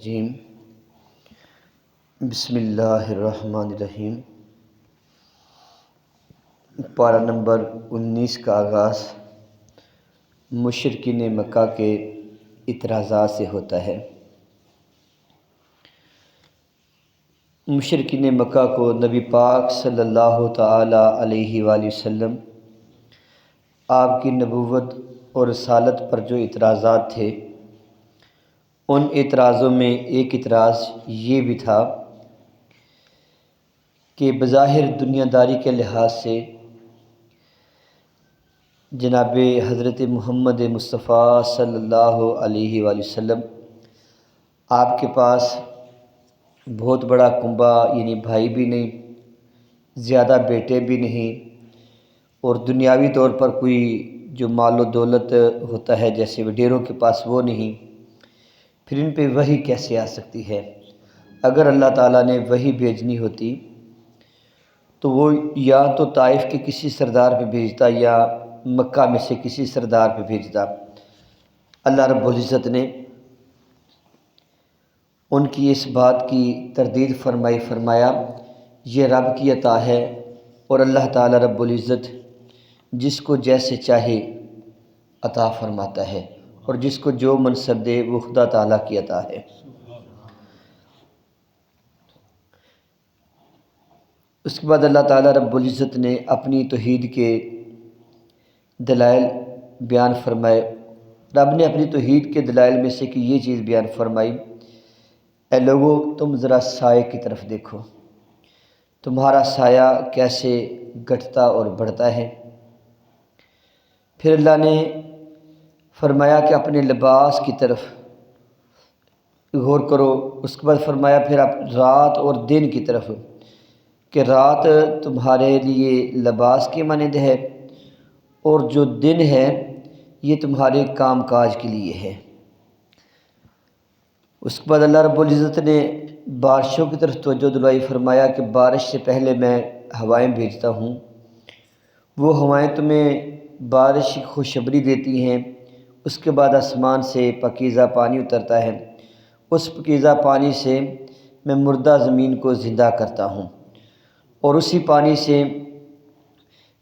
الرجیم بسم اللہ الرحمن الرحیم۔ پارہ نمبر 19 کا آغاز مشرکین مکہ کے اعتراضات سے ہوتا ہے۔ مشرکین مکہ کو نبی پاک صلی اللہ تعالی علیہ وآلہ وسلم آپ کی نبوت اور رسالت پر جو اعتراضات تھے، ان اعتراضوں میں ایک اعتراض یہ بھی تھا کہ بظاہر دنیا داری کے لحاظ سے جناب حضرت محمد مصطفیٰ صلی اللہ علیہ وآلہ وسلم آپ کے پاس بہت بڑا کنبہ یعنی بھائی بھی نہیں، زیادہ بیٹے بھی نہیں، اور دنیاوی طور پر کوئی جو مال و دولت ہوتا ہے جیسے وڈیروں کے پاس وہ نہیں، پھر ان پہ وحی کیسے آ سکتی ہے؟ اگر اللہ تعالیٰ نے وحی بھیجنی ہوتی تو وہ یا تو طائف کے کسی سردار پہ بھیجتا یا مکہ میں سے کسی سردار پہ بھیجتا۔ اللہ رب العزت نے ان کی اس بات کی تردید فرمایا یہ رب کی عطا ہے، اور اللہ تعالیٰ رب العزت جس کو جیسے چاہے عطا فرماتا ہے، اور جس کو جو منصب دے وہ خدا تعالیٰ کی عطا ہے۔ اس کے بعد اللہ تعالیٰ رب العزت نے اپنی توحید کے دلائل بیان فرمائے۔ رب نے اپنی توحید کے دلائل میں سے کہ یہ چیز بیان فرمائی، اے لوگو تم ذرا سائے کی طرف دیکھو، تمہارا سایہ کیسے گھٹتا اور بڑھتا ہے۔ پھر اللہ نے فرمایا کہ اپنے لباس کی طرف غور کرو۔ اس کے بعد فرمایا پھر آپ رات اور دن کی طرف کہ رات تمہارے لیے لباس کے مانند ہے، اور جو دن ہے یہ تمہارے کام کاج کے لیے ہے۔ اس کے بعد اللہ رب العزت نے بارشوں کی طرف توجہ دلائی، فرمایا کہ بارش سے پہلے میں ہوائیں بھیجتا ہوں، وہ ہوائیں تمہیں بارش کی خوشخبری دیتی ہیں۔ اس کے بعد آسمان سے پاکیزہ پانی اترتا ہے، اس پاکیزہ پانی سے میں مردہ زمین کو زندہ کرتا ہوں، اور اسی پانی سے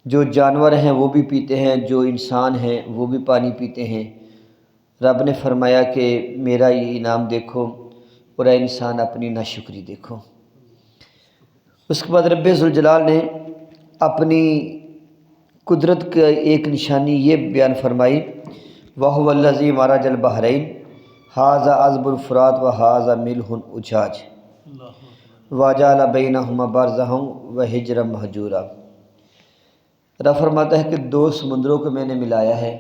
جو جانور ہیں وہ بھی پیتے ہیں، جو انسان ہیں وہ بھی پانی پیتے ہیں۔ رب نے فرمایا کہ میرا یہ انعام دیکھو، اور اے انسان اپنی ناشکری دیکھو۔ اس کے بعد رب ذوالجلال نے اپنی قدرت کا ایک نشانی یہ بیان فرمائی، وَهُوَ الَّذِي مَرَجَ الْبَحْرَيْنِ هَٰذَا عَذْبٌ فُرَاتٌ وَهَٰذَا مِلْحٌ أُجَاجٌ وَجَعَلَ بَيْنَهُمَا بَرْزَخًا وَحِجْرًا مَّحْجُورًا۔ رب فرماتا ہے کہ دو سمندروں کو میں نے ملایا ہے،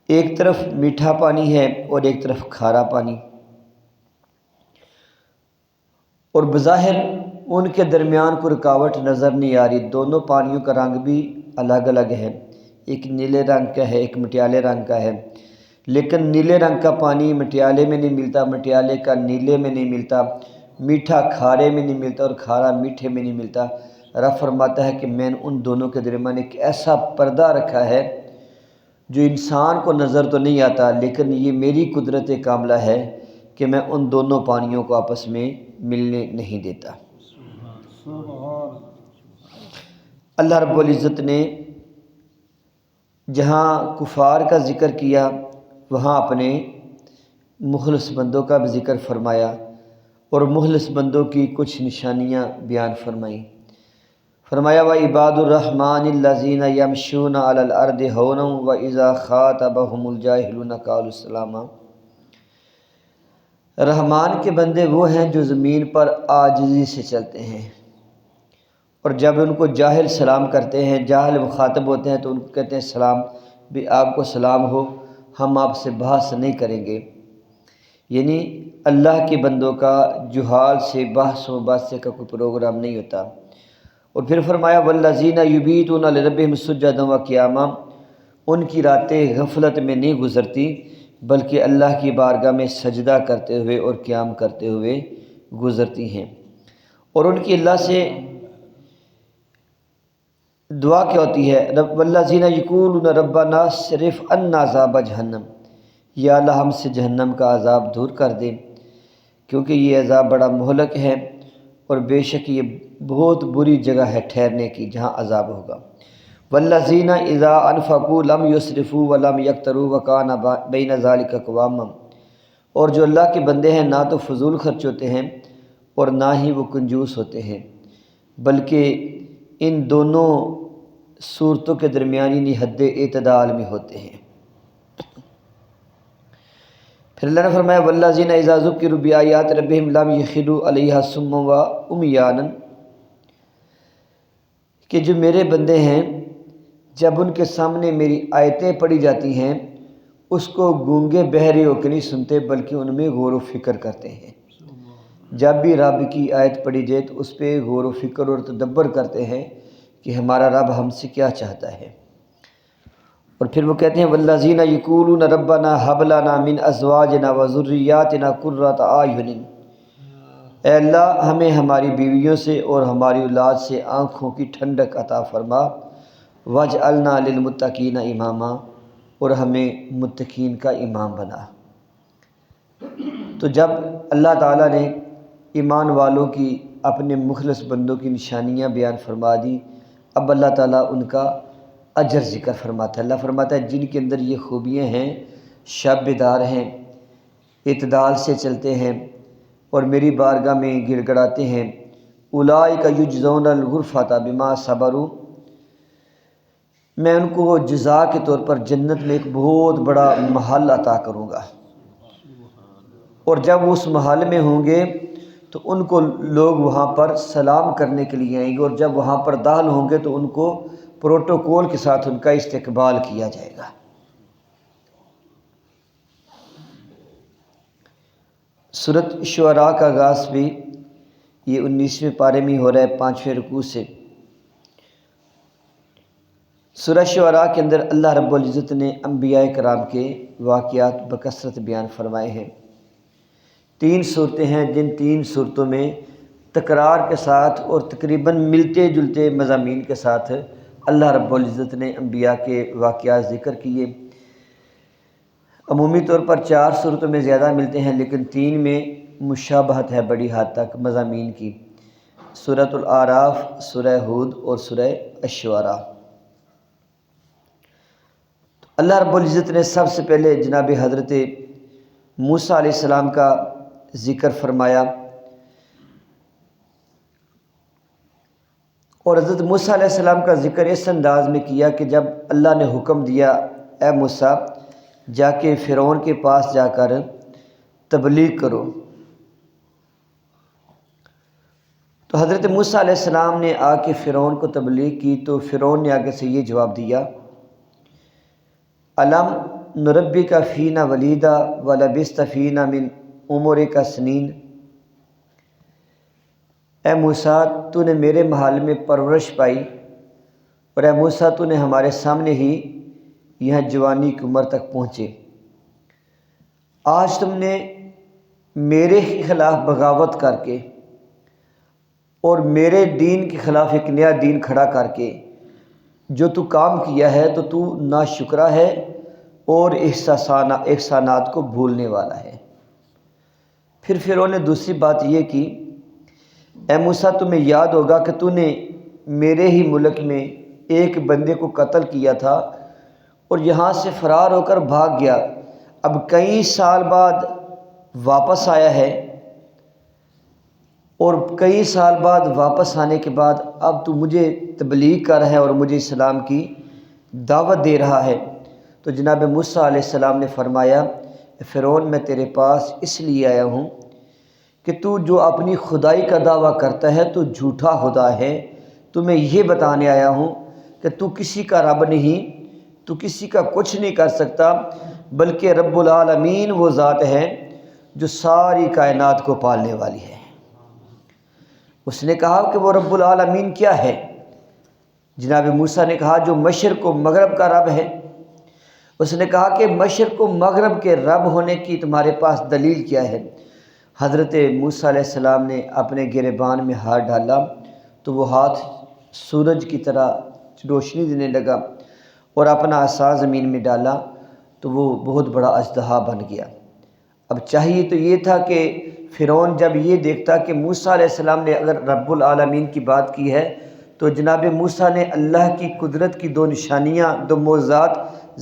ایک طرف میٹھا پانی ہے اور ایک طرف کھارا پانی، اور بظاہر ان کے درمیان کوئی رکاوٹ نظر نہیں آ رہی۔ دونوں پانیوں کا رنگ بھی الگ الگ ہے، ایک نیلے رنگ کا ہے، ایک مٹیالے رنگ کا ہے، لیکن نیلے رنگ کا پانی مٹیالے میں نہیں ملتا، مٹیالے کا نیلے میں نہیں ملتا، میٹھا کھارے میں نہیں ملتا، اور کھارا میٹھے میں نہیں ملتا۔ رب فرماتا ہے کہ میں نے ان دونوں کے درمیان ایک ایسا پردہ رکھا ہے جو انسان کو نظر تو نہیں آتا، لیکن یہ میری قدرت کاملہ ہے کہ میں ان دونوں پانیوں کو آپس میں ملنے نہیں دیتا۔ اللہ رب العزت نے جہاں کفار کا ذکر کیا وہاں اپنے مخلص بندوں کا بھی ذکر فرمایا، اور مخلص بندوں کی کچھ نشانیاں بیان فرمائیں۔ فرمایا وَعِبَادُ الرَّحْمَٰنِ الَّذِينَ يَمْشُونَ عَلَى الْأَرْضِ هَوْنًا وَإِذَا خَاطَبَهُمُ الْجَاهِلُونَ قَالُوا سَلَامًا۔ رحمان کے بندے وہ ہیں جو زمین پر عاجزی سے چلتے ہیں، اور جب ان کو جاہل سلام کرتے ہیں، جاہل مخاطب ہوتے ہیں تو ان کو کہتے ہیں سلام، بھی آپ کو سلام ہو، ہم آپ سے بحث نہیں کریں گے۔ یعنی اللہ کے بندوں کا جہال سے بحث و بحث کا کوئی پروگرام نہیں ہوتا۔ اور پھر فرمایا وَالَّذِينَ يُبِيتُونَ لِرَبِّهِمْ سُجَّدًا وَقِيَامًا، ان کی راتیں غفلت میں نہیں گزرتی بلکہ اللہ کی بارگاہ میں سجدہ کرتے ہوئے اور قیام کرتے ہوئے گزرتی ہیں۔ اور ان کی اللہ سے دعا کیا ہوتی ہے، وَالَّذِينَ يَقُولُونَ رَبَّنَا اصْرِفْ عَنَّا عَذَابَ جَہَنَّمَ، یا اللہ ہم سے جہنم کا عذاب دور کر دے، کیونکہ یہ عذاب بڑا مہلک ہے اور بے شک یہ بہت بری جگہ ہے ٹھہرنے کی جہاں عذاب ہوگا۔ والذین اذا انفقوا لم یسرفوا ولم یقتروا وکان بین ذلک قواما، اور جو اللہ کے بندے ہیں نہ تو فضول خرچ ہوتے ہیں اور نہ ہی وہ کنجوس ہوتے ہیں، بلکہ ان دونوں صورتوں کے درمیانی حد اعتدال میں ہوتے ہیں۔ پھر اللہ نے فرمایا والذین اذا ذکروا بآیات ربہم لم یخروا علیہا صما وعمیانا، کہ جو میرے بندے ہیں جب ان کے سامنے میری آیتیں پڑھی جاتی ہیں اس کو گونگے بہرے ہو کے نہیں سنتے بلکہ ان میں غور و فکر کرتے ہیں۔ جب بھی رب کی آیت پڑھی جائے تو اس پہ غور و فکر اور تدبر کرتے ہیں کہ ہمارا رب ہم سے کیا چاہتا ہے۔ اور پھر وہ کہتے ہیں والذین یقولون ربنا ھب لنا من ازواجنا وذریاتنا قرۃ اعین، اے اللہ ہمیں ہماری بیویوں سے اور ہماری اولاد سے آنکھوں کی ٹھنڈک عطا فرما، واجعلنا للمتقین اماما، اور ہمیں متقین کا امام بنا۔ تو جب اللہ تعالیٰ نے ایمان والوں کی اپنے مخلص بندوں کی نشانیاں بیان فرما دی، اب اللہ تعالیٰ ان کا اجر ذکر فرماتا ہے۔ اللہ فرماتا ہے جن کے اندر یہ خوبیاں ہیں، شب بیدار ہیں، اعتدال سے چلتے ہیں اور میری بارگاہ میں گڑ گڑاتے ہیں، اولئک یجزون الغرفۃ بما صبروا، میں ان کو جزا کے طور پر جنت میں ایک بہت بڑا محل عطا کروں گا، اور جب وہ اس محل میں ہوں گے تو ان کو لوگ وہاں پر سلام کرنے کے لیے آئیں گے، اور جب وہاں پر داخل ہوں گے تو ان کو پروٹوکول کے ساتھ ان کا استقبال کیا جائے گا۔ سورۃ شعراء کا آغاز بھی یہ 19ویں پارے میں ہو رہا ہے 5ویں رکوع سے۔ سورہ شعراء کے اندر اللہ رب العزت نے انبیاء کرام کے واقعات بکثرت بیان فرمائے ہیں۔ 3 صورتیں ہیں جن 3 صورتوں میں تکرار کے ساتھ اور تقریباً ملتے جلتے مضامین کے ساتھ اللہ رب العزت نے انبیاء کے واقعات ذکر کیے۔ عمومی طور پر 4 صورتوں میں زیادہ ملتے ہیں لیکن 3 میں مشابہت ہے بڑی حد تک مضامین کی، سورۃ الاعراف، سورہ ہود اور سورہ الشعراء۔ اللہ رب العزت نے سب سے پہلے جناب حضرت موسیٰ علیہ السلام کا ذکر فرمایا، اور حضرت موسیٰ علیہ السلام کا ذکر اس انداز میں کیا کہ جب اللہ نے حکم دیا اے موسیٰ جا کے فرعون کے پاس جا کر تبلیغ کرو، تو حضرت موسیٰ علیہ السلام نے آ کے فرعون کو تبلیغ کی تو فرعون نے آگے سے یہ جواب دیا الم نربک فینا ولیدا ولبثت فینا من عمرک سنین، اے موسیٰ تو نے میرے محل میں پرورش پائی، اور اے موسیٰ تو نے ہمارے سامنے ہی یہاں جوانی کی عمر تک پہنچے، آج تم نے میرے خلاف بغاوت کر کے اور میرے دین کے خلاف ایک نیا دین کھڑا کر کے جو تو کام کیا ہے تو ناشکرا ہے اور احسانات کو بھولنے والا ہے۔ پھر فرعون نے دوسری بات یہ کی اے موسیٰ تمہیں یاد ہوگا کہ تو نے میرے ہی ملک میں ایک بندے کو قتل کیا تھا اور یہاں سے فرار ہو کر بھاگ گیا، اب کئی سال بعد واپس آیا ہے، اور کئی سال بعد واپس آنے کے بعد اب تو مجھے تبلیغ کر رہا ہے اور مجھے اسلام کی دعوت دے رہا ہے۔ تو جناب موسیٰ علیہ السلام نے فرمایا فرعون میں تیرے پاس اس لیے آیا ہوں کہ تو جو اپنی خدائی کا دعویٰ کرتا ہے تو جھوٹا خدا ہے، تو میں یہ بتانے آیا ہوں کہ تو کسی کا رب نہیں، تو کسی کا کچھ نہیں کر سکتا، بلکہ رب العالمین وہ ذات ہے جو ساری کائنات کو پالنے والی ہے۔ اس نے کہا کہ وہ رب العالمین کیا ہے؟ جناب موسیٰ نے کہا جو مشرق و مغرب کا رب ہے۔ اس نے کہا کہ مشرق و مغرب کے رب ہونے کی تمہارے پاس دلیل کیا ہے؟ حضرت موسیٰ علیہ السلام نے اپنے گریبان میں ہاتھ ڈالا تو وہ ہاتھ سورج کی طرح روشنی دینے لگا، اور اپنا عصا زمین میں ڈالا تو تو وہ بہت بڑا اژدہا بن گیا۔ اب چاہیے تو یہ تھا کہ فرعون جب یہ دیکھتا کہ موسیٰ علیہ السلام نے اگر رب العالمین کی بات کی ہے تو جناب موسیٰ نے اللہ کی قدرت کی 2 نشانیاں 2 معجزات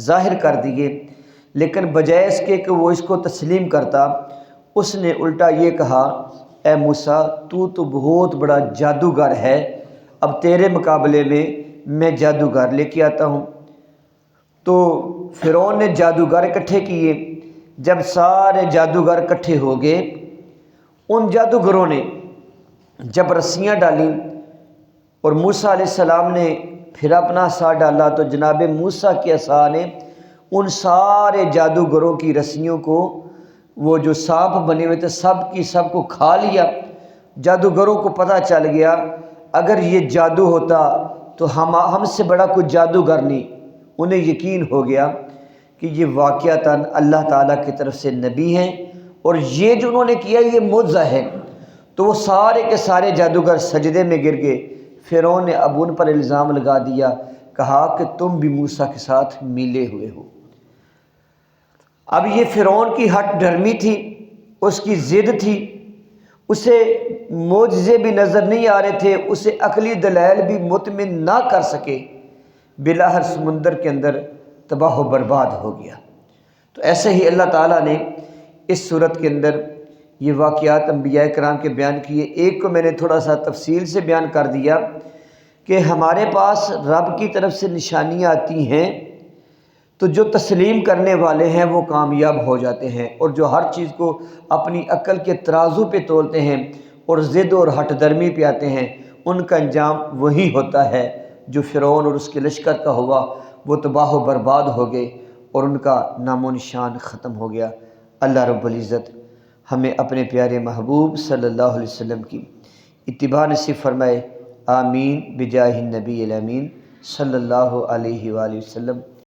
ظاہر کر دیے، لیکن بجائے اس کے کہ وہ اس کو تسلیم کرتا، اس نے الٹا یہ کہا اے موسیٰ تو بہت بڑا جادوگر ہے، اب تیرے مقابلے میں جادوگر لے کے آتا ہوں۔ تو فرعون نے جادوگر اکٹھے کیے۔ جب سارے جادوگر اکٹھے ہو گئے، ان جادوگروں نے جب رسیاں ڈالیں اور موسیٰ علیہ السلام نے پھر اپنا عصا ڈالا تو جناب موسیٰ کے عصا نے ان سارے جادوگروں کی رسیوں کو، وہ جو سانپ بنے ہوئے تھے سب کو کھا لیا۔ جادوگروں کو پتہ چل گیا اگر یہ جادو ہوتا تو ہم سے بڑا کوئی جادوگر نہیں۔ انہیں یقین ہو گیا کہ یہ واقعتاً اللہ تعالیٰ کی طرف سے نبی ہیں اور یہ جو انہوں نے کیا یہ معجزہ ہے۔ تو وہ سارے کے سارے جادوگر سجدے میں گر گئے۔ فرعون نے اب ان پر الزام لگا دیا، کہا کہ تم بھی موسیٰ کے ساتھ ملے ہوئے ہو۔ اب یہ فرعون کی ہٹ ڈرمی تھی، اس کی ضد تھی، اسے معجزے بھی نظر نہیں آ رہے تھے، اسے عقلی دلائل بھی مطمئن نہ کر سکے، بالآخر سمندر کے اندر تباہ و برباد ہو گیا۔ تو ایسے ہی اللہ تعالیٰ نے اس صورت کے اندر یہ واقعات انبیاء کرام کے بیان کیے۔ ایک کو میں نے تھوڑا سا تفصیل سے بیان کر دیا کہ ہمارے پاس رب کی طرف سے نشانیاں آتی ہیں تو جو تسلیم کرنے والے ہیں وہ کامیاب ہو جاتے ہیں، اور جو ہر چیز کو اپنی عقل کے ترازو پہ تولتے ہیں اور ضد اور ہٹ درمی پہ آتے ہیں، ان کا انجام وہی ہوتا ہے جو فرعون اور اس کے لشکر کا ہوا۔ وہ تباہ و برباد ہو گئے اور ان کا نام و نشان ختم ہو گیا۔ اللہ رب العزت ہمیں اپنے پیارے محبوب صلی اللہ علیہ وسلم کی اتباع نصیب فرمائے، آمین بجاہ النبی الامین صلی اللہ علیہ وآلہ وسلم۔